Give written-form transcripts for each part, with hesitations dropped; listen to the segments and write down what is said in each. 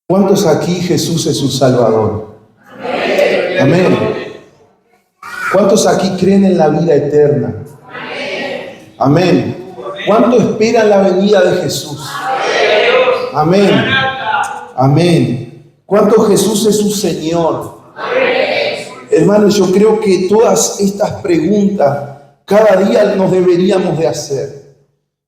¿Cuántos aquí Jesús es su Salvador? Amén. Amén. ¿Cuántos aquí creen en la vida eterna? Amén. ¿Cuántos esperan la venida de Jesús? Amén. Amén. ¿Cuántos Jesús es su Señor? Hermanos, yo creo que todas estas preguntas cada día nos deberíamos de hacer.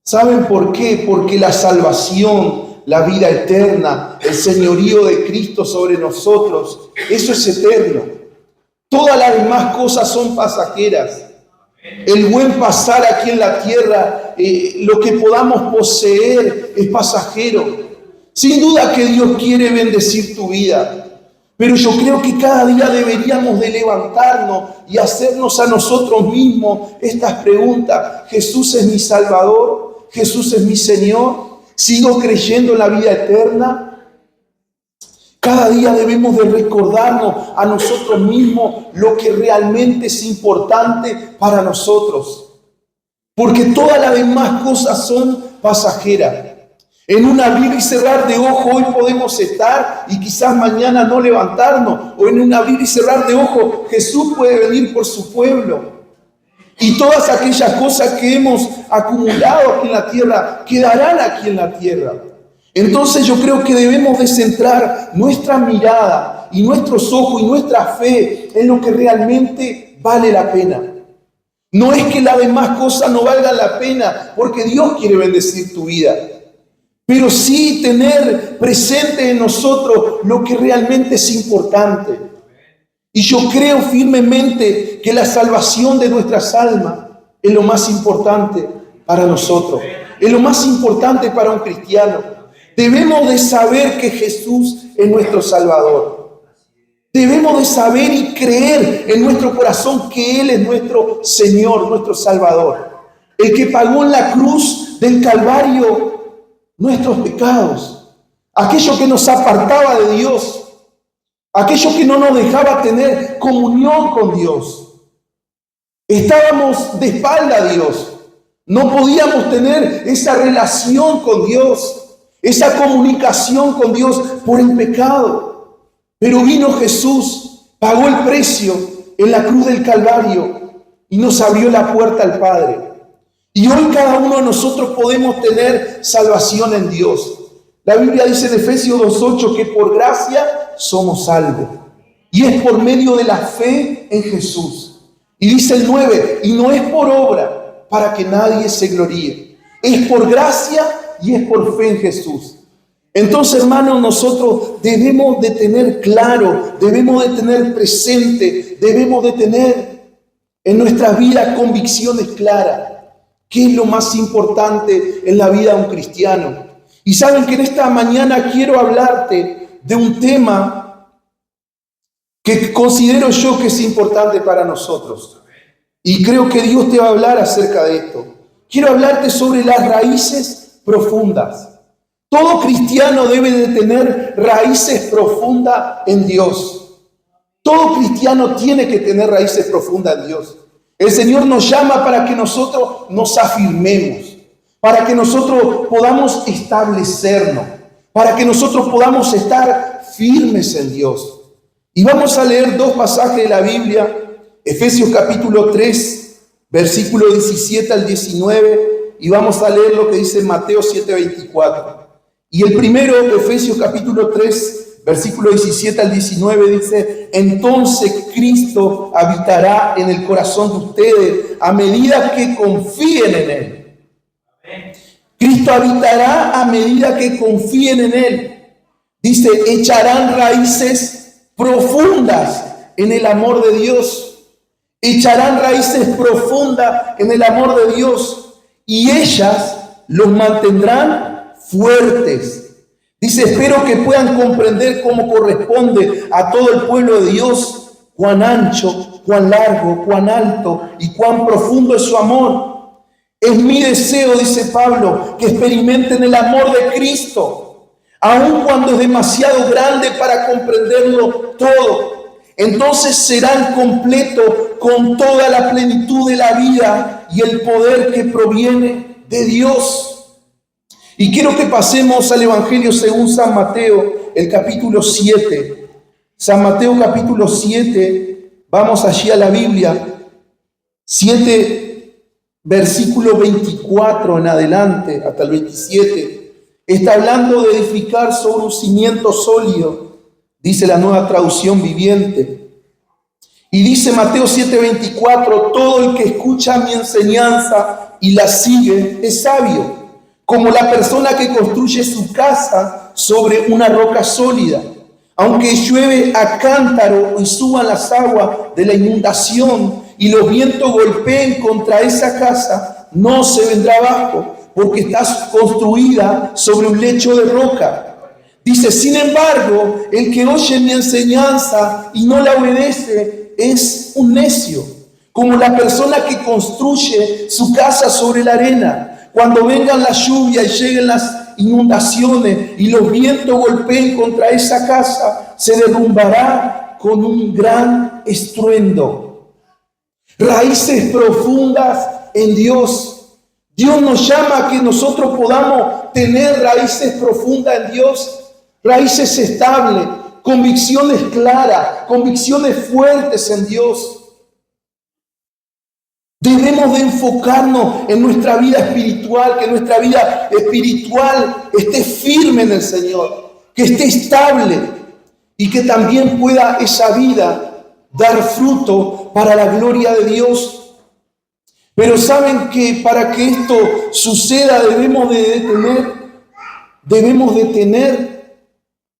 ¿Saben por qué? Porque la salvación, la vida eterna, el señorío de Cristo sobre nosotros, eso es eterno. Todas las demás cosas son pasajeras. El buen pasar aquí en la tierra, lo que podamos poseer es pasajero. Sin duda que Dios quiere bendecir tu vida, pero yo creo que cada día deberíamos de levantarnos y hacernos a nosotros mismos estas preguntas. ¿Jesús es mi Salvador? ¿Jesús es mi Señor? ¿Sigo creyendo en la vida eterna? Cada día debemos de recordarnos a nosotros mismos lo que realmente es importante para nosotros. Porque todas las demás cosas son pasajeras. En un abrir y cerrar de ojos hoy podemos estar y quizás mañana no levantarnos. O en un abrir y cerrar de ojos Jesús puede venir por su pueblo. Y todas aquellas cosas que hemos acumulado aquí en la tierra quedarán aquí en la tierra. Entonces yo creo que debemos de centrar nuestra mirada y nuestros ojos y nuestra fe en lo que realmente vale la pena. No es que las demás cosas no valgan la pena, porque Dios quiere bendecir tu vida. Pero sí tener presente en nosotros lo que realmente es importante. Y yo creo firmemente que la salvación de nuestras almas es lo más importante para nosotros. Es lo más importante para un cristiano. Debemos de saber que Jesús es nuestro Salvador. Debemos de saber y creer en nuestro corazón que Él es nuestro Señor, nuestro Salvador. El que pagó en la cruz del Calvario nuestros pecados. Aquello que nos apartaba de Dios. Aquello que no nos dejaba tener comunión con Dios. Estábamos de espalda a Dios. No podíamos tener esa relación con Dios, esa comunicación con Dios por el pecado. Pero vino Jesús, pagó el precio en la cruz del Calvario y nos abrió la puerta al Padre. Y hoy cada uno de nosotros podemos tener salvación en Dios. La Biblia dice en Efesios 2:8 que por gracia somos salvos. Y es por medio de la fe en Jesús. Y dice el 9, y no es por obra para que nadie se gloríe. Es por gracia y es por fe en Jesús. Entonces, hermanos, nosotros debemos de tener claro, debemos de tener presente, debemos de tener en nuestras vidas convicciones claras. ¿Qué es lo más importante en la vida de un cristiano? Y saben que en esta mañana quiero hablarte de un tema que considero yo que es importante para nosotros. Y creo que Dios te va a hablar acerca de esto. Quiero hablarte sobre las raíces profundas. Todo cristiano debe de tener raíces profundas en Dios. Todo cristiano tiene que tener raíces profundas en Dios. El Señor nos llama para que nosotros nos afirmemos, para que nosotros podamos establecernos, para que nosotros podamos estar firmes en Dios. Y vamos a leer dos pasajes de la Biblia, Efesios capítulo 3, versículo 17 al 19, y vamos a leer lo que dice Mateo 7:24. Y el primero, Efesios capítulo 3, versículo 17 al 19, dice: entonces Cristo habitará en el corazón de ustedes a medida que confíen en Él. Cristo habitará a medida que confíen en Él. Dice, echarán raíces profundas en el amor de Dios. Echarán raíces profundas en el amor de Dios. Y ellas los mantendrán fuertes. Dice, espero que puedan comprender cómo corresponde a todo el pueblo de Dios, cuán ancho, cuán largo, cuán alto y cuán profundo es su amor. Es mi deseo, dice Pablo, que experimenten el amor de Cristo, aun cuando es demasiado grande para comprenderlo todo. Entonces serán completos con toda la plenitud de la vida y el poder que proviene de Dios. Y quiero que pasemos al Evangelio según San Mateo, el capítulo 7. San Mateo capítulo 7, vamos allí a la Biblia. 7, versículo 24 en adelante, hasta el 27. Está hablando de edificar sobre un cimiento sólido, dice la Nueva Traducción Viviente. Y dice Mateo 7:24, todo el que escucha mi enseñanza y la sigue es sabio, como la persona que construye su casa sobre una roca sólida. Aunque llueve a cántaro y suban las aguas de la inundación y los vientos golpeen contra esa casa, no se vendrá abajo, porque está construida sobre un lecho de roca. Dice, sin embargo, el que oye mi enseñanza y no la obedece es un necio, como la persona que construye su casa sobre la arena. Cuando vengan las lluvias y lleguen las inundaciones y los vientos golpeen contra esa casa, se derrumbará con un gran estruendo. Raíces profundas en Dios. Dios nos llama a que nosotros podamos tener raíces profundas en Dios, raíces estables, convicciones claras, convicciones fuertes en Dios. Debemos de enfocarnos en nuestra vida espiritual, que nuestra vida espiritual esté firme en el Señor, que esté estable y que también pueda esa vida dar fruto para la gloria de Dios. Pero saben que para que esto suceda debemos de tener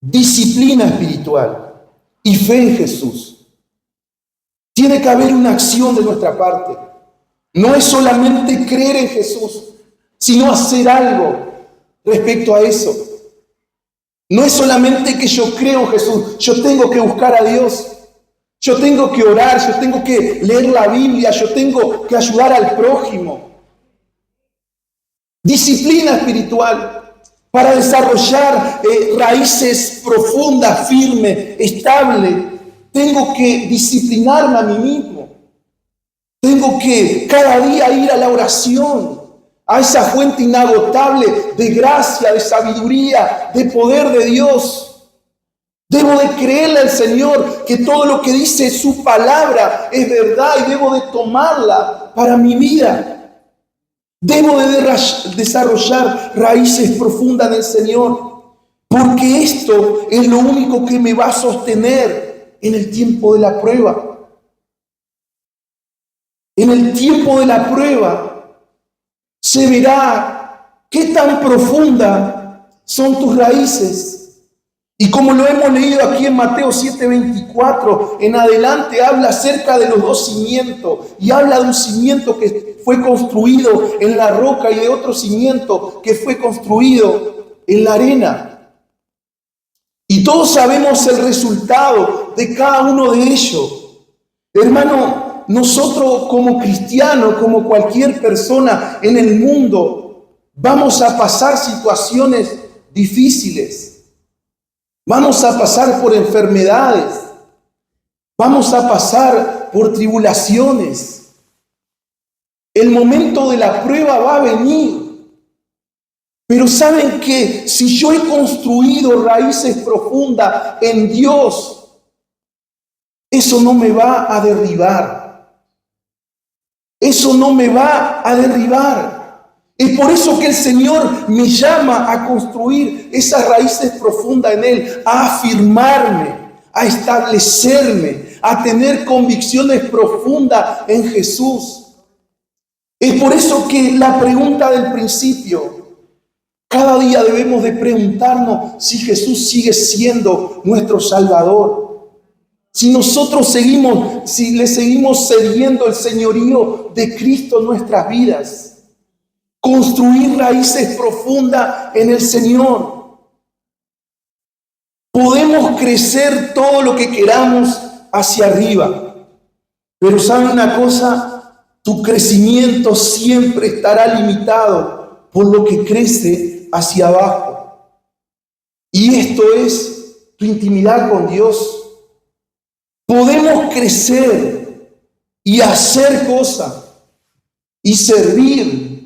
disciplina espiritual y fe en Jesús. Tiene que haber una acción de nuestra parte. No es solamente creer en Jesús, sino hacer algo respecto a eso. No es solamente que yo creo en Jesús, yo tengo que buscar a Dios. Yo tengo que orar, yo tengo que leer la Biblia, yo tengo que ayudar al prójimo. Disciplina espiritual para desarrollar raíces profundas, firmes, estables. Tengo que disciplinarme a mí mismo. Tengo que cada día ir a la oración, a esa fuente inagotable de gracia, de sabiduría, de poder de Dios. Debo de creerle al Señor que todo lo que dice su palabra es verdad y debo de tomarla para mi vida. Debo de desarrollar raíces profundas del Señor, porque esto es lo único que me va a sostener en el tiempo de la prueba. En el tiempo de la prueba se verá qué tan profundas son tus raíces. Y como lo hemos leído aquí en Mateo 7:24, en adelante habla acerca de los dos cimientos y habla de un cimiento que fue construido en la roca y de otro cimiento que fue construido en la arena. Y todos sabemos el resultado de cada uno de ellos. Hermano, nosotros como cristianos, como cualquier persona en el mundo, vamos a pasar situaciones difíciles. Vamos a pasar por enfermedades. Vamos a pasar por tribulaciones. El momento de la prueba va a venir. Pero ¿saben qué? Si yo he construido raíces profundas en Dios, eso no me va a derribar. Eso no me va a derribar. Es por eso que el Señor me llama a construir esas raíces profundas en Él, a afirmarme, a establecerme, a tener convicciones profundas en Jesús. Es por eso que la pregunta del principio, cada día debemos de preguntarnos si Jesús sigue siendo nuestro Salvador. Si nosotros si le seguimos cediendo el señorío de Cristo en nuestras vidas, construir raíces profundas en el Señor. Podemos crecer todo lo que queramos hacia arriba, pero ¿saben una cosa? Tu crecimiento siempre estará limitado por lo que crece hacia abajo. Y esto es tu intimidad con Dios. Podemos crecer y hacer cosas y servir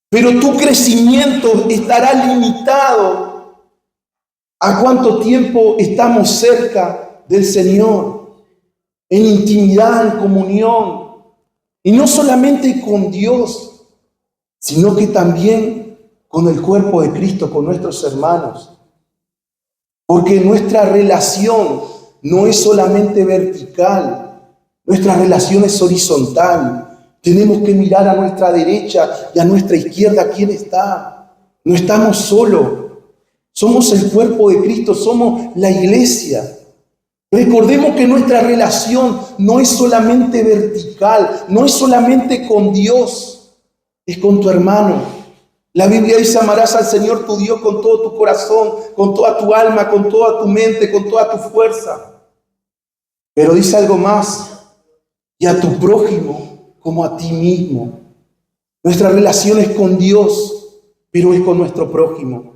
Pero tu crecimiento estará limitado a cuánto tiempo estamos cerca del Señor, en intimidad, en comunión. Y no solamente con Dios, sino que también con el cuerpo de Cristo, con nuestros hermanos. Porque nuestra relación no es solamente vertical, nuestra relación es horizontal. Tenemos que mirar a nuestra derecha y a nuestra izquierda quién está. No estamos solos, somos el cuerpo de Cristo, somos la iglesia. Recordemos que nuestra relación no es solamente vertical, no es solamente con Dios, es con tu hermano. La Biblia dice: amarás al Señor tu Dios con todo tu corazón, con toda tu alma, con toda tu mente, con toda tu fuerza. Pero dice algo más: y a tu prójimo como a ti mismo. Nuestra relación es con Dios, pero es con nuestro prójimo.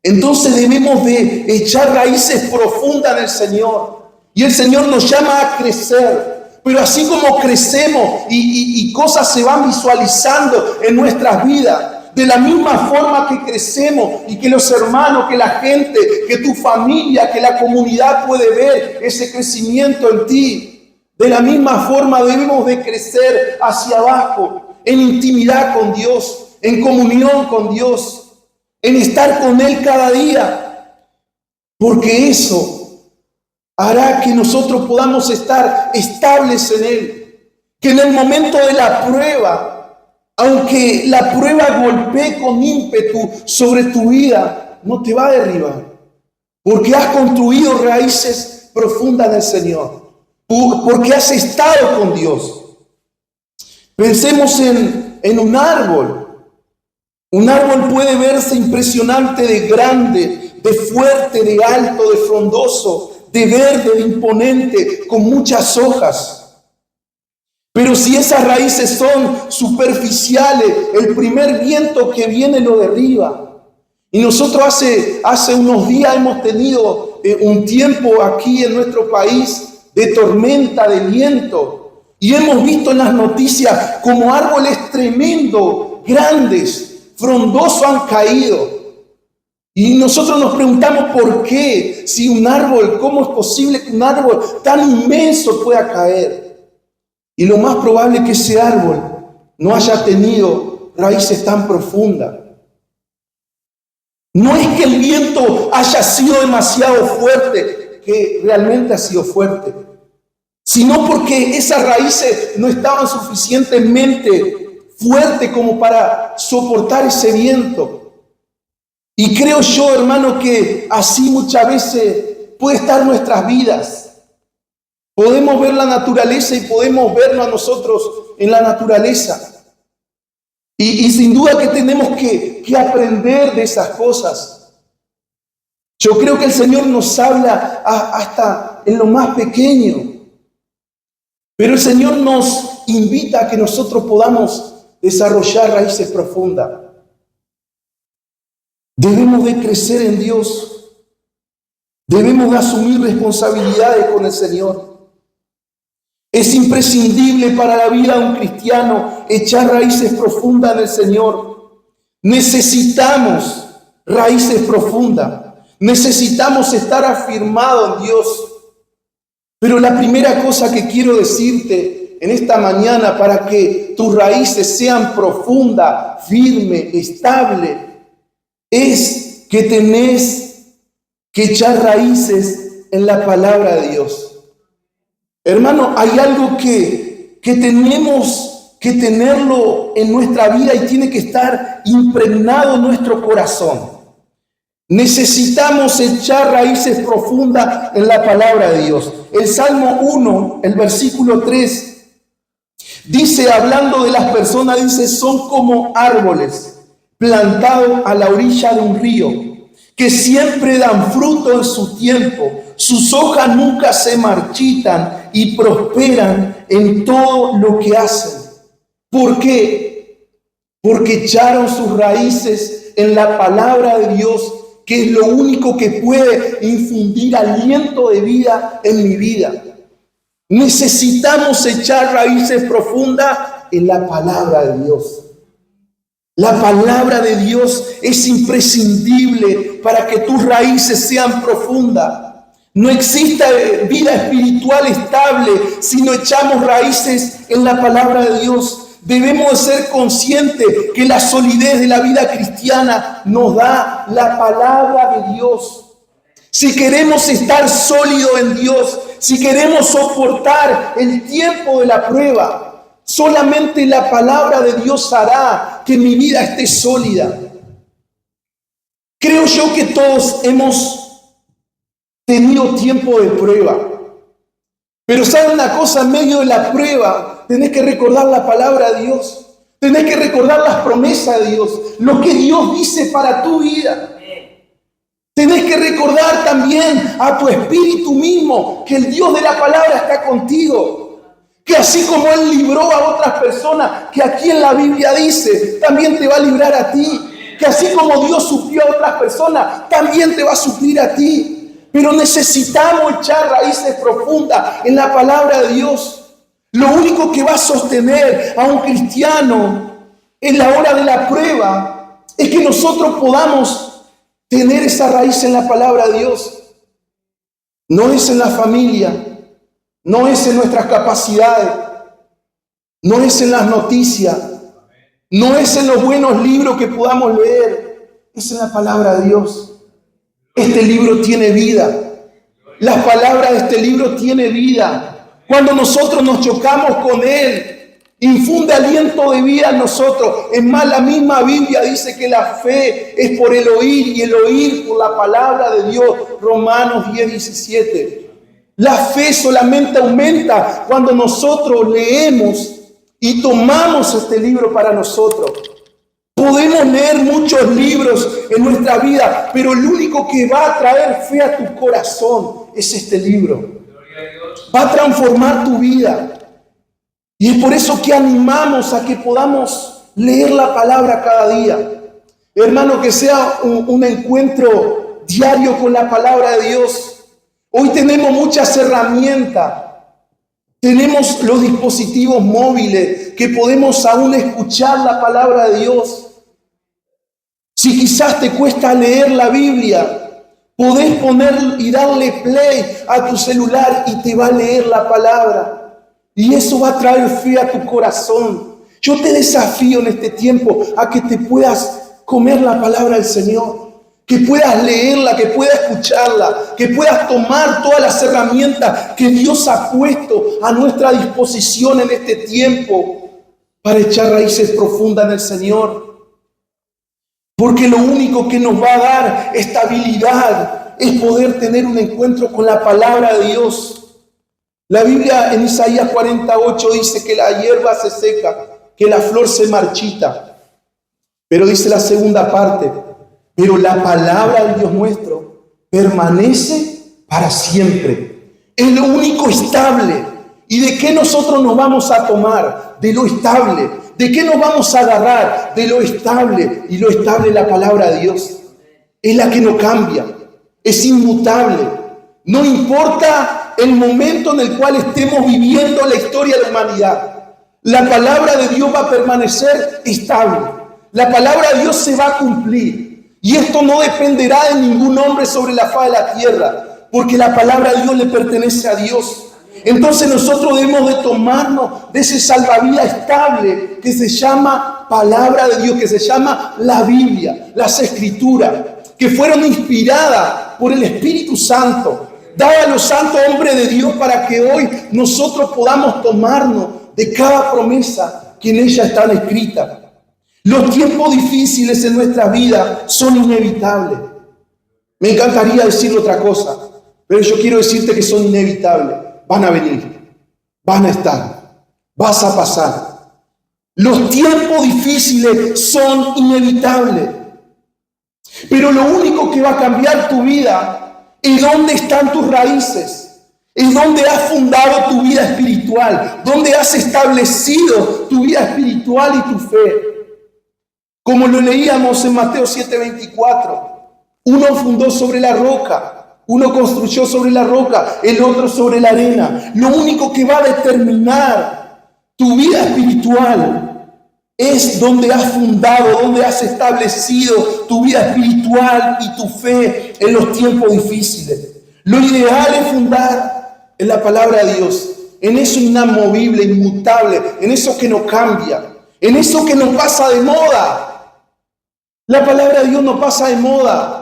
Entonces debemos de echar raíces profundas en el Señor. Y el Señor nos llama a crecer. Pero así como crecemos y cosas se van visualizando en nuestras vidas, de la misma forma que crecemos y que los hermanos, que la gente, que tu familia, que la comunidad puede ver ese crecimiento en ti, de la misma forma debemos de crecer hacia abajo, en intimidad con Dios, en comunión con Dios, en estar con Él cada día, porque eso hará que nosotros podamos estar estables en Él, que en el momento de la prueba, aunque la prueba golpee con ímpetu sobre tu vida, no te va a derribar, porque has construido raíces profundas del Señor, porque has estado con Dios. Pensemos en un árbol. Un árbol puede verse impresionante de grande, de fuerte, de alto, de frondoso, de verde, de imponente, con muchas hojas. Pero si esas raíces son superficiales, el primer viento que viene lo derriba. Y nosotros hace unos días hemos tenido un tiempo aquí en nuestro país de tormenta, de viento. Y hemos visto en las noticias como árboles tremendos, grandes, frondosos han caído. Y nosotros nos preguntamos por qué, si un árbol, ¿cómo es posible que un árbol tan inmenso pueda caer? Y lo más probable es que ese árbol no haya tenido raíces tan profundas. No es que el viento haya sido demasiado fuerte, que realmente ha sido fuerte, sino porque esas raíces no estaban suficientemente fuertes como para soportar ese viento. Y creo yo, hermano, que así muchas veces puede estar nuestras vidas. Podemos ver la naturaleza y podemos vernos a nosotros en la naturaleza. Y sin duda que tenemos que aprender de esas cosas. Yo creo que el Señor nos habla hasta en lo más pequeño. Pero el Señor nos invita a que nosotros podamos desarrollar raíces profundas. Debemos de crecer en Dios. Debemos de asumir responsabilidades con el Señor. Es imprescindible para la vida de un cristiano echar raíces profundas en el Señor. Necesitamos raíces profundas. Necesitamos estar afirmados en Dios. Pero la primera cosa que quiero decirte en esta mañana para que tus raíces sean profundas, firmes, estables, es que tenés que echar raíces en la palabra de Dios. Hermano, hay algo que tenemos que tenerlo en nuestra vida y tiene que estar impregnado en nuestro corazón. Necesitamos echar raíces profundas en la palabra de Dios. El Salmo 1, el versículo 3, dice, hablando de las personas, dice, son como árboles plantados a la orilla de un río, que siempre dan fruto en su tiempo. Sus hojas nunca se marchitan y prosperan en todo lo que hacen. ¿Por qué? Porque echaron sus raíces en la palabra de Dios, que es lo único que puede infundir aliento de vida en mi vida. Necesitamos echar raíces profundas en la palabra de Dios. La palabra de Dios es imprescindible para que tus raíces sean profundas. No existe vida espiritual estable si no echamos raíces en la palabra de Dios. Debemos de ser conscientes que la solidez de la vida cristiana nos da la palabra de Dios. Si queremos estar sólidos en Dios, si queremos soportar el tiempo de la prueba, solamente la palabra de Dios hará que mi vida esté sólida. Creo yo que todos hemos tenido tiempo de prueba. Pero ¿saben una cosa? En medio de la prueba tenés que recordar la palabra de Dios. Tenés que recordar las promesas de Dios, lo que Dios dice para tu vida. Tenés que recordar también a tu espíritu mismo que el Dios de la palabra está contigo. Que así como Él libró a otras personas, que aquí en la Biblia dice, también te va a librar a ti. Que así como Dios suplió a otras personas, también te va a suplir a ti. Pero necesitamos echar raíces profundas en la palabra de Dios. Lo único que va a sostener a un cristiano en la hora de la prueba es que nosotros podamos tener esa raíz en la palabra de Dios. No es en la familia, no es en nuestras capacidades, no es en las noticias, no es en los buenos libros que podamos leer, es en la palabra de Dios. Este libro tiene vida. Las palabras de este libro tienen vida. Cuando nosotros nos chocamos con Él, infunde aliento de vida en nosotros. Es más, la misma Biblia dice que la fe es por el oír y el oír por la palabra de Dios. Romanos 10:17. La fe solamente aumenta cuando nosotros leemos y tomamos este libro para nosotros. Podemos leer muchos libros en nuestra vida, pero el único que va a traer fe a tu corazón es este libro. Va a transformar tu vida. Y es por eso que animamos a que podamos leer la palabra cada día. Hermano, que sea un encuentro diario con la palabra de Dios. Hoy tenemos muchas herramientas. Tenemos los dispositivos móviles que podemos aún escuchar la palabra de Dios. Si quizás te cuesta leer la Biblia, podés poner y darle play a tu celular y te va a leer la palabra. Y eso va a traer fe a tu corazón. Yo te desafío en este tiempo a que te puedas comer la palabra del Señor. Que puedas leerla, que puedas escucharla, que puedas tomar todas las herramientas que Dios ha puesto a nuestra disposición en este tiempo para echar raíces profundas en el Señor. Porque lo único que nos va a dar estabilidad es poder tener un encuentro con la palabra de Dios. La Biblia en Isaías 48 dice que la hierba se seca, que la flor se marchita. Pero dice la segunda parte, pero la palabra del Dios nuestro permanece para siempre. Es lo único estable. ¿Y de qué nosotros nos vamos a tomar? De lo estable. ¿De qué nos vamos a agarrar? De lo estable. Y lo estable es la palabra de Dios. Es la que no cambia. Es inmutable. No importa el momento en el cual estemos viviendo la historia de la humanidad. La palabra de Dios va a permanecer estable. La palabra de Dios se va a cumplir. Y esto no dependerá de ningún hombre sobre la faz de la tierra. Porque la palabra de Dios le pertenece a Dios. Entonces nosotros debemos de tomarnos de ese salvavidas estable que se llama palabra de Dios, que se llama la Biblia, las Escrituras, que fueron inspiradas por el Espíritu Santo, dadas a los santos hombres de Dios para que hoy nosotros podamos tomarnos de cada promesa que en ella están escritas. Los tiempos difíciles en nuestra vida son inevitables. Me encantaría decirle otra cosa, pero yo quiero decirte que son inevitables. Van a venir, van a estar, vas a pasar. Los tiempos difíciles son inevitables. Pero lo único que va a cambiar tu vida es dónde están tus raíces. Es dónde has fundado tu vida espiritual, dónde has establecido tu vida espiritual y tu fe. Como lo leíamos en Mateo 7:24, uno fundó sobre la roca. Uno construyó sobre la roca, el otro sobre la arena. Lo único que va a determinar tu vida espiritual es donde has fundado, donde has establecido tu vida espiritual y tu fe en los tiempos difíciles. Lo ideal es fundar en la palabra de Dios, en eso inamovible, inmutable, en eso que no cambia, en eso que no pasa de moda. La palabra de Dios no pasa de moda.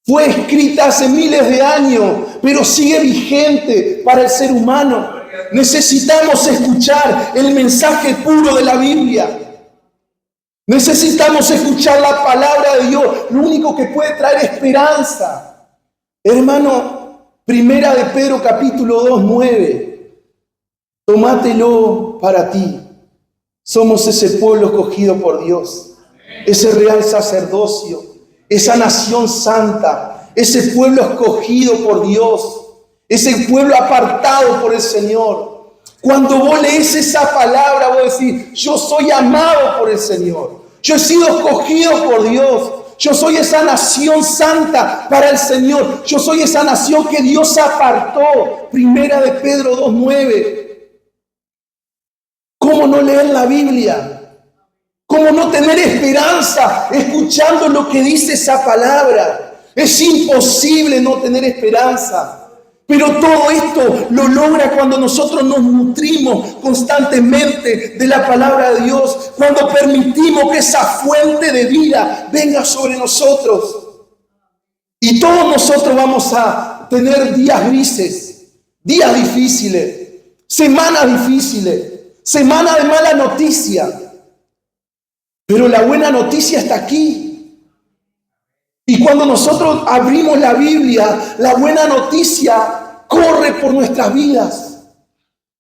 Fue escrita hace miles de años, pero sigue vigente para el ser humano. Necesitamos escuchar el mensaje puro de la Biblia. Necesitamos escuchar la palabra de Dios, lo único que puede traer esperanza. Hermano, Primera de Pedro capítulo 2, 9. Tómatelo para ti. Somos ese pueblo escogido por Dios, ese real sacerdocio, esa nación santa, ese pueblo escogido por Dios, ese pueblo apartado por el Señor. Cuando vos lees esa palabra, vos decís, yo soy amado por el Señor. Yo he sido escogido por Dios. Yo soy esa nación santa para el Señor. Yo soy esa nación que Dios apartó. Primera de Pedro 2:9. ¿Cómo no leer la Biblia? ¿Cómo no tener esperanza escuchando lo que dice esa palabra? Es imposible no tener esperanza. Pero todo esto lo logra cuando nosotros nos nutrimos constantemente de la palabra de Dios, cuando permitimos que esa fuente de vida venga sobre nosotros. Y todos nosotros vamos a tener días grises, días difíciles, semanas difíciles, semanas de mala noticia. Pero la buena noticia está aquí. Y cuando nosotros abrimos la Biblia, la buena noticia corre por nuestras vidas.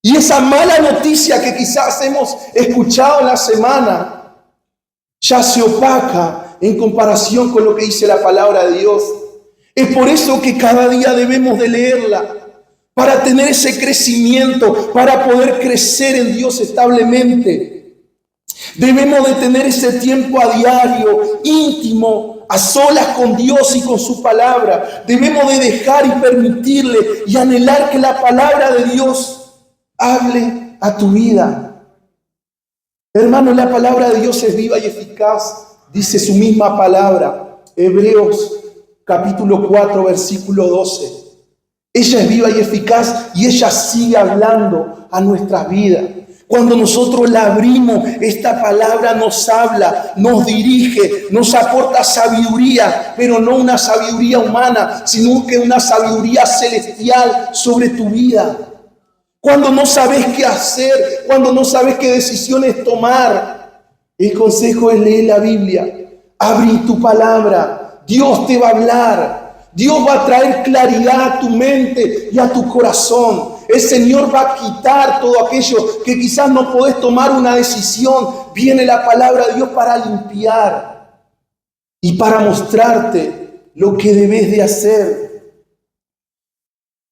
Y esa mala noticia que quizás hemos escuchado en la semana, ya se opaca en comparación con lo que dice la palabra de Dios. Es por eso que cada día debemos de leerla, para tener ese crecimiento, para poder crecer en Dios establemente. Debemos de tener ese tiempo a diario, íntimo, a solas con Dios y con su palabra. Debemos de dejar y permitirle y anhelar que la palabra de Dios hable a tu vida. Hermano, la palabra de Dios es viva y eficaz, dice su misma palabra. Hebreos capítulo 4, versículo 12. Ella es viva y eficaz y ella sigue hablando a nuestras vidas. Cuando nosotros la abrimos, esta palabra nos habla, nos dirige, nos aporta sabiduría, pero no una sabiduría humana, sino que una sabiduría celestial sobre tu vida. Cuando no sabes qué hacer, cuando no sabes qué decisiones tomar, el consejo es leer la Biblia, abrir tu palabra, Dios te va a hablar. Dios va a traer claridad a tu mente y a tu corazón. El Señor va a quitar todo aquello que quizás no podés tomar una decisión. Viene la palabra de Dios para limpiar y para mostrarte lo que debes de hacer.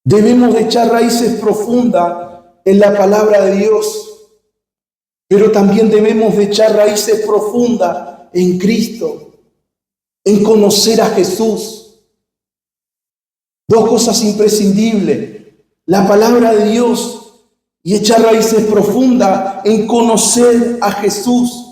Debemos de echar raíces profundas en la palabra de Dios, pero también debemos de echar raíces profundas en Cristo, en conocer a Jesús. Dos cosas imprescindibles: la palabra de Dios y echar raíces profundas en conocer a Jesús.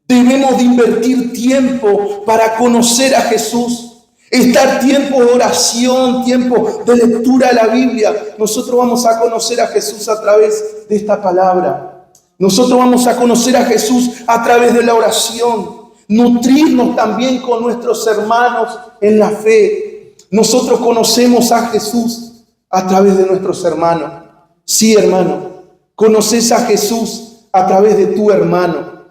Debemos de invertir tiempo para conocer a Jesús. Estar tiempo de oración, tiempo de lectura de la Biblia. Nosotros vamos a conocer a Jesús a través de esta palabra. Nosotros vamos a conocer a Jesús a través de la oración. Nutrirnos también con nuestros hermanos en la fe. Nosotros conocemos a Jesús a través de nuestros hermanos. Sí, hermano, conoces a Jesús a través de tu hermano.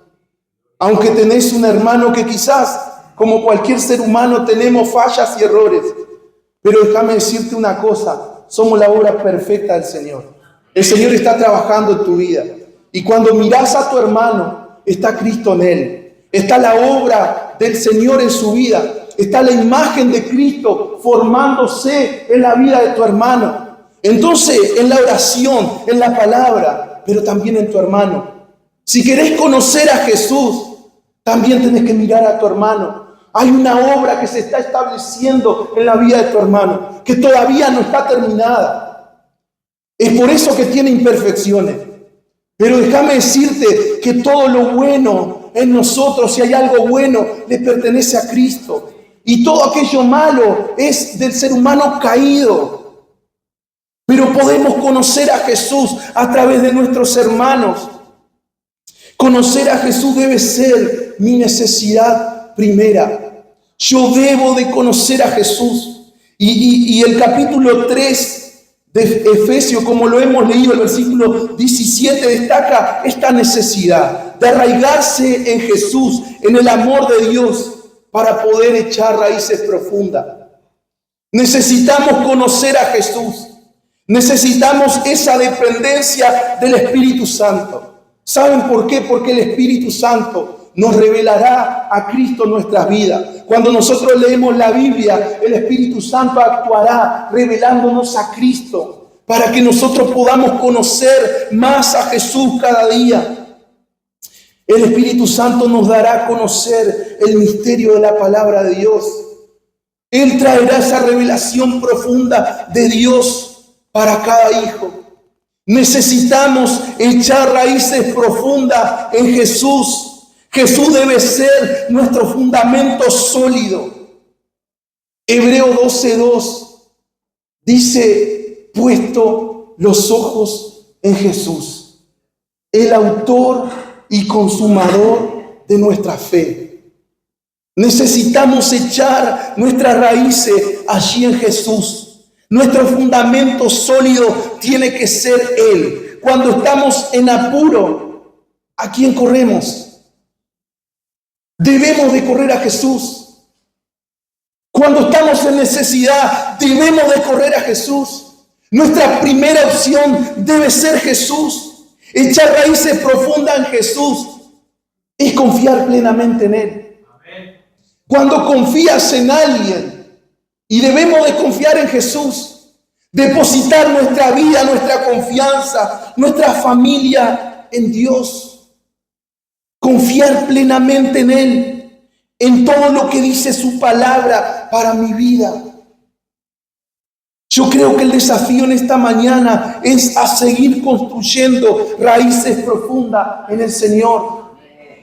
Aunque tenés un hermano que quizás, como cualquier ser humano, tenemos fallas y errores. Pero déjame decirte una cosa, somos la obra perfecta del Señor. El Señor está trabajando en tu vida. Y cuando mirás a tu hermano, está Cristo en él. Está la obra del Señor en su vida. Está la imagen de Cristo formándose en la vida de tu hermano. Entonces, en la oración, en la palabra, pero también en tu hermano. Si querés conocer a Jesús, también tenés que mirar a tu hermano. Hay una obra que se está estableciendo en la vida de tu hermano, que todavía no está terminada. Es por eso que tiene imperfecciones. Pero déjame decirte que todo lo bueno en nosotros, si hay algo bueno, le pertenece a Cristo. Y todo aquello malo es del ser humano caído. Pero podemos conocer a Jesús a través de nuestros hermanos. Conocer a Jesús debe ser mi necesidad primera. Yo debo de conocer a Jesús. Y el capítulo 3 de Efesios, como lo hemos leído, el versículo 17 destaca esta necesidad de arraigarse en Jesús, en el amor de Dios, para poder echar raíces profundas. Necesitamos conocer a Jesús. Necesitamos esa dependencia del Espíritu Santo. ¿Saben por qué? Porque el Espíritu Santo nos revelará a Cristo en nuestras vidas. Cuando nosotros leemos la Biblia, el Espíritu Santo actuará revelándonos a Cristo para que nosotros podamos conocer más a Jesús cada día. El Espíritu Santo nos dará a conocer el misterio de la palabra de Dios. Él traerá esa revelación profunda de Dios para cada hijo. Necesitamos echar raíces profundas en Jesús. Jesús debe ser nuestro fundamento sólido. Hebreo 12:2 dice, puesto los ojos en Jesús, el autor y consumador de nuestra fe. Necesitamos echar nuestras raíces allí en Jesús. Nuestro fundamento sólido tiene que ser Él. Cuando estamos en apuro, ¿a quién corremos? Debemos de correr a Jesús. Cuando estamos en necesidad, debemos de correr a Jesús. Nuestra primera opción debe ser Jesús. Echar raíces profundas en Jesús es confiar plenamente en Él. Cuando confías en alguien, y debemos de confiar en Jesús, depositar nuestra vida, nuestra confianza, nuestra familia en Dios. Confiar plenamente en Él, en todo lo que dice su palabra para mi vida. Yo creo que el desafío en esta mañana es a seguir construyendo raíces profundas en el Señor,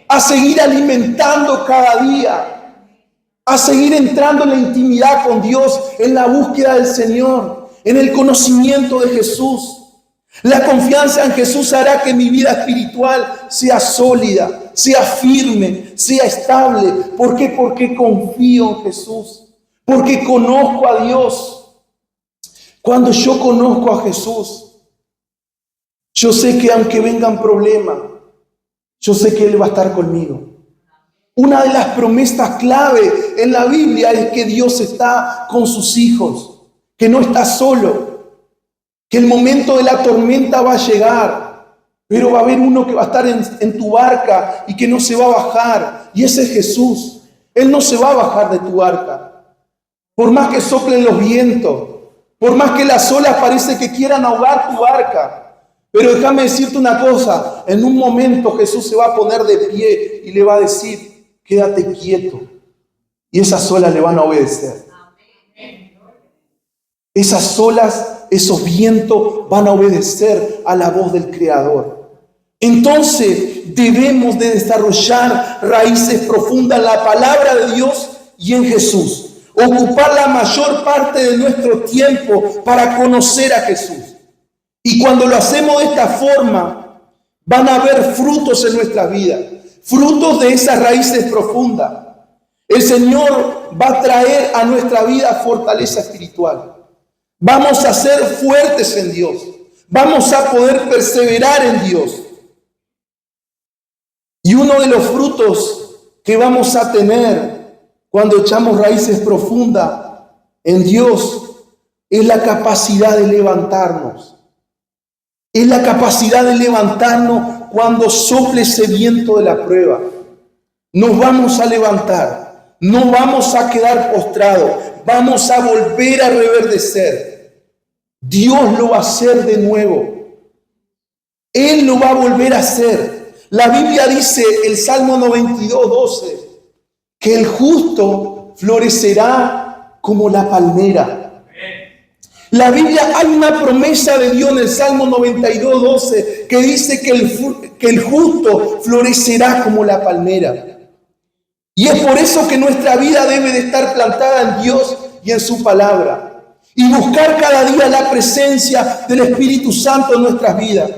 a seguir alimentando cada día, a seguir entrando en la intimidad con Dios, en la búsqueda del Señor, en el conocimiento de Jesús. La confianza en Jesús hará que mi vida espiritual sea sólida, sea firme, sea estable. ¿Por qué? Porque confío en Jesús, porque conozco a Dios. Cuando yo conozco a Jesús, yo sé que aunque vengan problemas, yo sé que Él va a estar conmigo. Una de las promesas clave en la Biblia es que Dios está con sus hijos, que no está solo, que el momento de la tormenta va a llegar, pero va a haber uno que va a estar en tu barca y que no se va a bajar, y ese es Jesús. Él no se va a bajar de tu barca. Por más que soplen los vientos, por más que las olas parece que quieran ahogar tu barca, pero déjame decirte una cosa, en un momento Jesús se va a poner de pie y le va a decir, quédate quieto. Y esas olas le van a obedecer. Esas olas, esos vientos van a obedecer a la voz del Creador. Entonces debemos de desarrollar raíces profundas en la palabra de Dios y en Jesús. Ocupar la mayor parte de nuestro tiempo para conocer a Jesús. Y cuando lo hacemos de esta forma, van a haber frutos en nuestra vida. Frutos de esas raíces profundas. El Señor va a traer a nuestra vida fortaleza espiritual. Vamos a ser fuertes en Dios. Vamos a poder perseverar en Dios. Y uno de los frutos que vamos a tener cuando echamos raíces profundas en Dios es la capacidad de levantarnos. Es la capacidad de levantarnos cuando sople ese viento de la prueba. Nos vamos a levantar, no vamos a quedar postrados, vamos a volver a reverdecer. Dios lo va a hacer de nuevo. Él lo va a volver a hacer. La Biblia dice, el Salmo 92:12, que el justo florecerá como la palmera. La Biblia, hay una promesa de Dios en el Salmo 92:12 que dice que el justo florecerá como la palmera. Y es por eso que nuestra vida debe de estar plantada en Dios y en su palabra. Y buscar cada día la presencia del Espíritu Santo en nuestras vidas.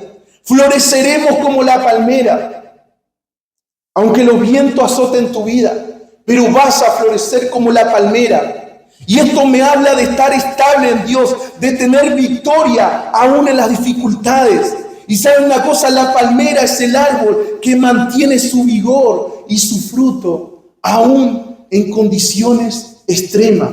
Floreceremos como la palmera. Aunque los vientos azoten tu vida, pero vas a florecer como la palmera. Y esto me habla de estar estable en Dios, de tener victoria aún en las dificultades. Y ¿saben una cosa? La palmera es el árbol que mantiene su vigor y su fruto aún en condiciones extremas.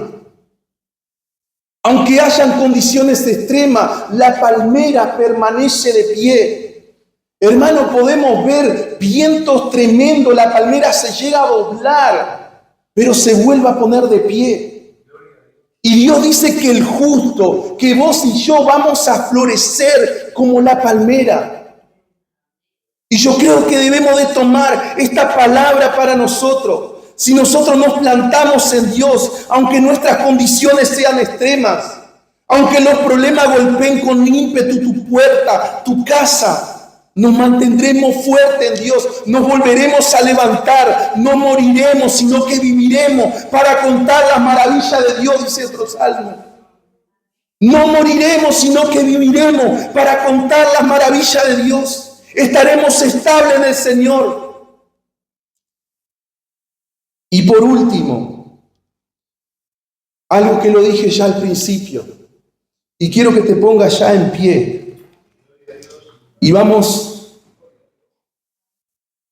Aunque hayan condiciones extremas, la palmera permanece de pie. Hermano, podemos ver vientos tremendos, la palmera se llega a doblar, pero se vuelve a poner de pie. Y Dios dice que el justo, que vos y yo vamos a florecer como la palmera. Y yo creo que debemos de tomar esta palabra para nosotros. Si nosotros nos plantamos en Dios, aunque nuestras condiciones sean extremas, aunque los problemas golpeen con ímpetu tu puerta, tu casa, nos mantendremos fuertes en Dios, nos volveremos a levantar, no moriremos, sino que viviremos para contar las maravillas de Dios, dice otro salmo. No moriremos, sino que viviremos para contar las maravillas de Dios. Estaremos estables en el Señor. Y por último, algo que lo dije ya al principio, y quiero que te pongas ya en pie. Y vamos,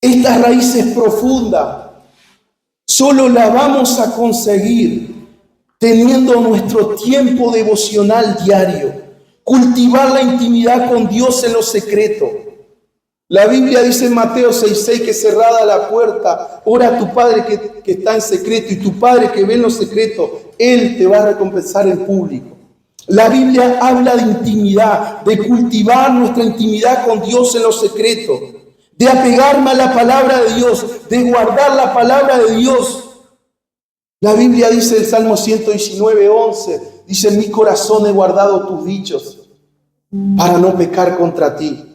estas raíces profundas solo las vamos a conseguir teniendo nuestro tiempo devocional diario, cultivar la intimidad con Dios en lo secreto. La Biblia dice en Mateo 6:6 que cerrada la puerta, ora a tu Padre que está en secreto, y tu Padre que ve en lo secreto, Él te va a recompensar en público. La Biblia habla de intimidad, de cultivar nuestra intimidad con Dios en lo secreto, de apegarme a la palabra de Dios, de guardar la palabra de Dios. La Biblia dice en el Salmo 119:11, dice: en mi corazón he guardado tus dichos para no pecar contra ti.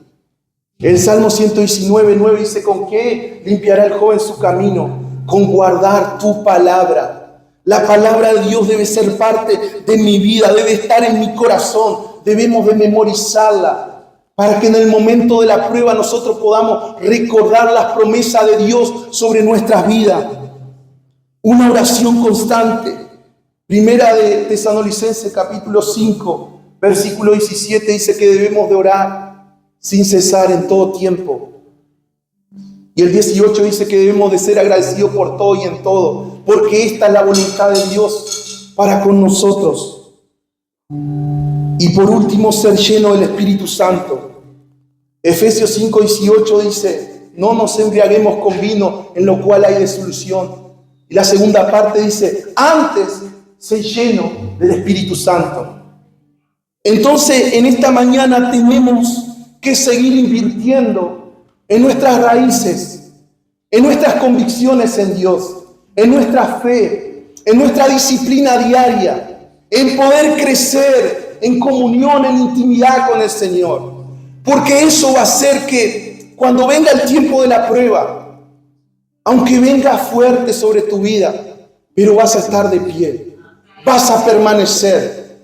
El Salmo 119:9 dice: ¿con qué limpiará el joven su camino? Con guardar tu palabra. La palabra de Dios debe ser parte de mi vida, debe estar en mi corazón. Debemos de memorizarla para que en el momento de la prueba nosotros podamos recordar las promesas de Dios sobre nuestras vidas. Una oración constante. Primera de Tesalonicenses capítulo 5, versículo 17 dice que debemos de orar sin cesar en todo tiempo. Y el 18 dice que debemos de ser agradecidos por todo y en todo, porque esta es la voluntad de Dios para con nosotros. Y por último, ser lleno del Espíritu Santo. Efesios 5:18 dice: no nos embriaguemos con vino, en lo cual hay disolución. Y la segunda parte dice: antes sé lleno del Espíritu Santo. Entonces, en esta mañana tenemos que seguir invirtiendo en nuestras raíces, en nuestras convicciones en Dios, en nuestra fe, en nuestra disciplina diaria, en poder crecer en comunión, en intimidad con el Señor. Porque eso va a hacer que cuando venga el tiempo de la prueba, aunque venga fuerte sobre tu vida, pero vas a estar de pie, vas a permanecer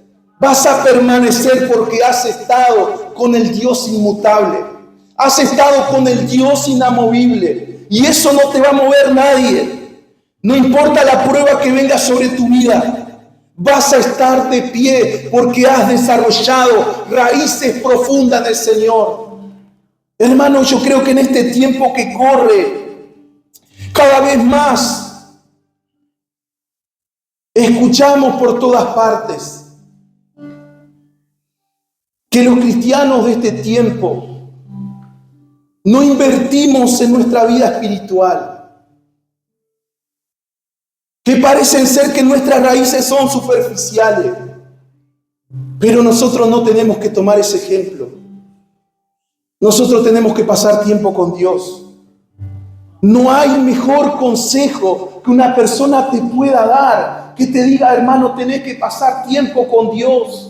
porque has estado con el Dios inmutable. Has estado con el Dios inamovible, y eso no te va a mover nadie. No importa la prueba que venga sobre tu vida, vas a estar de pie porque has desarrollado raíces profundas en el Señor. Hermano, yo creo que en este tiempo que corre, cada vez más escuchamos por todas partes que los cristianos de este tiempo no invertimos en nuestra vida espiritual, que parecen ser que nuestras raíces son superficiales, pero nosotros no tenemos que tomar ese ejemplo. Nosotros tenemos que pasar tiempo con Dios. No hay mejor consejo que una persona te pueda dar, que te diga: hermano, tenés que pasar tiempo con Dios.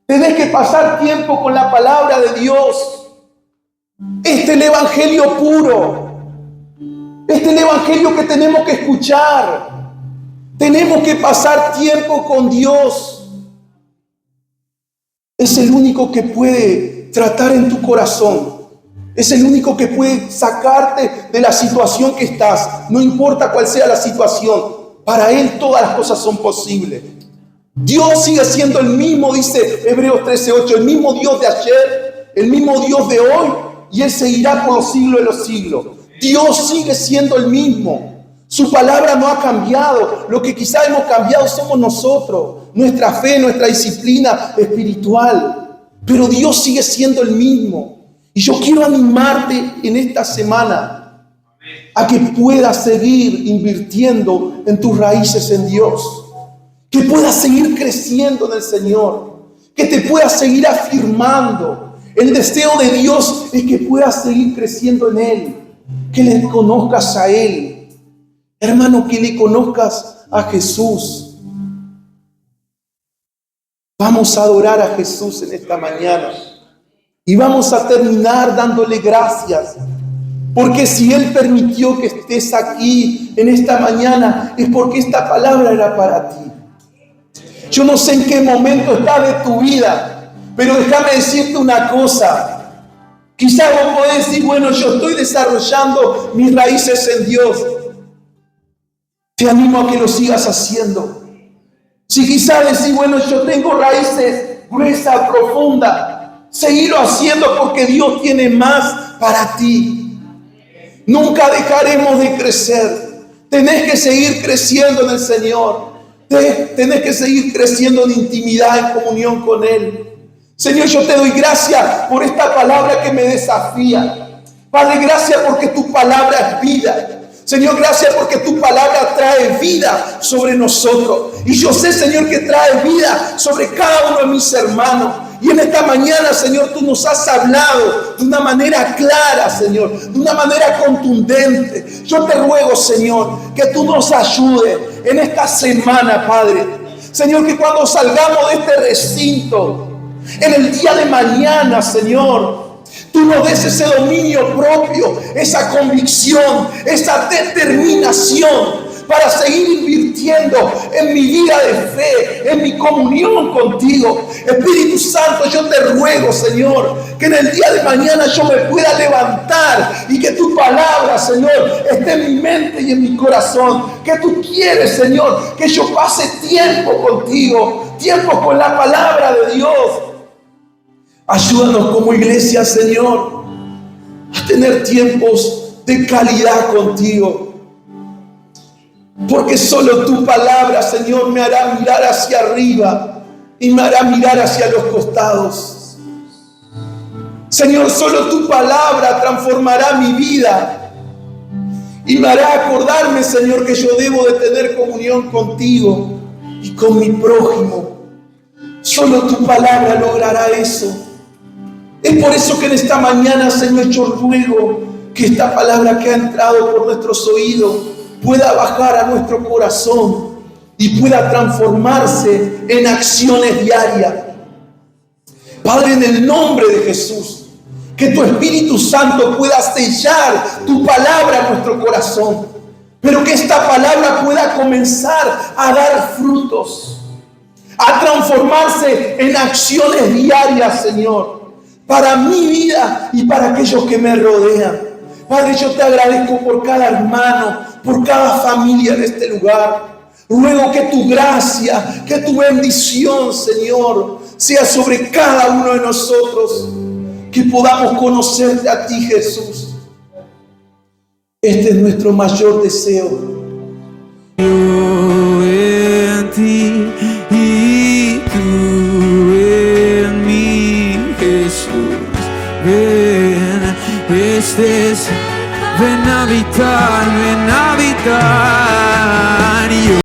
Tenés que pasar tiempo con la palabra de Dios. Este es el evangelio puro. Este es el evangelio que tenemos que escuchar. Tenemos que pasar tiempo con Dios. Es el único que puede tratar en tu corazón. Es el único que puede sacarte de la situación que estás. No importa cuál sea la situación. Para Él todas las cosas son posibles. Dios sigue siendo el mismo, dice Hebreos 13:8, el mismo Dios de ayer, el mismo Dios de hoy, y Él seguirá por los siglos de los siglos. Dios sigue siendo el mismo. Su palabra no ha cambiado. Lo que quizá hemos cambiado somos nosotros, nuestra fe, nuestra disciplina espiritual. Pero Dios sigue siendo el mismo. Y yo quiero animarte en esta semana a que puedas seguir invirtiendo en tus raíces en Dios. Que puedas seguir creciendo en el Señor. Que te puedas seguir afirmando. El deseo de Dios es que puedas seguir creciendo en Él. Que le conozcas a Él. Hermano, que le conozcas a Jesús. Vamos a adorar a Jesús en esta mañana. Y vamos a terminar dándole gracias. Porque si Él permitió que estés aquí en esta mañana, es porque esta palabra era para ti. Yo no sé en qué momento está de tu vida, pero déjame decirte una cosa. Quizás vos podés decir, bueno, yo estoy desarrollando mis raíces en Dios. Te animo a que lo sigas haciendo. Si quizás decís, bueno, yo tengo raíces gruesas, profundas, seguirlo haciendo porque Dios tiene más para ti. Nunca dejaremos de crecer. Tenés que seguir creciendo en el Señor. Tenés que seguir creciendo en intimidad, en comunión con Él. Señor, yo te doy gracias por esta palabra que me desafía. Padre, gracias porque tu palabra es vida. Señor, gracias porque tu palabra trae vida sobre nosotros. Y yo sé, Señor, que trae vida sobre cada uno de mis hermanos. Y en esta mañana, Señor, tú nos has hablado de una manera clara, Señor, de una manera contundente. Yo te ruego, Señor, que tú nos ayudes en esta semana, Padre. Señor, que cuando salgamos de este recinto, en el día de mañana, Señor, tú nos des ese dominio propio, esa convicción, esa determinación para seguir invirtiendo en mi vida de fe, en mi comunión contigo. Espíritu Santo, yo te ruego, Señor, que en el día de mañana yo me pueda levantar y que tu palabra, Señor, esté en mi mente y en mi corazón. Que tú quieres, Señor, que yo pase tiempo contigo, tiempo con la palabra de Dios. Ayúdanos como iglesia, Señor, a tener tiempos de calidad contigo. Porque solo tu palabra, Señor, me hará mirar hacia arriba y me hará mirar hacia los costados. Señor, solo tu palabra transformará mi vida y me hará acordarme, Señor, que yo debo de tener comunión contigo y con mi prójimo. Solo tu palabra logrará eso. Es por eso que en esta mañana, Señor, yo ruego que esta palabra que ha entrado por nuestros oídos pueda bajar a nuestro corazón y pueda transformarse en acciones diarias. Padre, en el nombre de Jesús, que tu Espíritu Santo pueda sellar tu palabra en nuestro corazón, pero que esta palabra pueda comenzar a dar frutos, a transformarse en acciones diarias, Señor, para mi vida y para aquellos que me rodean. Padre, yo te agradezco por cada hermano, por cada familia en este lugar. Ruego que tu gracia, que tu bendición, Señor, sea sobre cada uno de nosotros. Que podamos conocerte a ti, Jesús. Este es nuestro mayor deseo. Yo en ti y tú en mí, Jesús. Ven, ven a habitar, ven a habitar.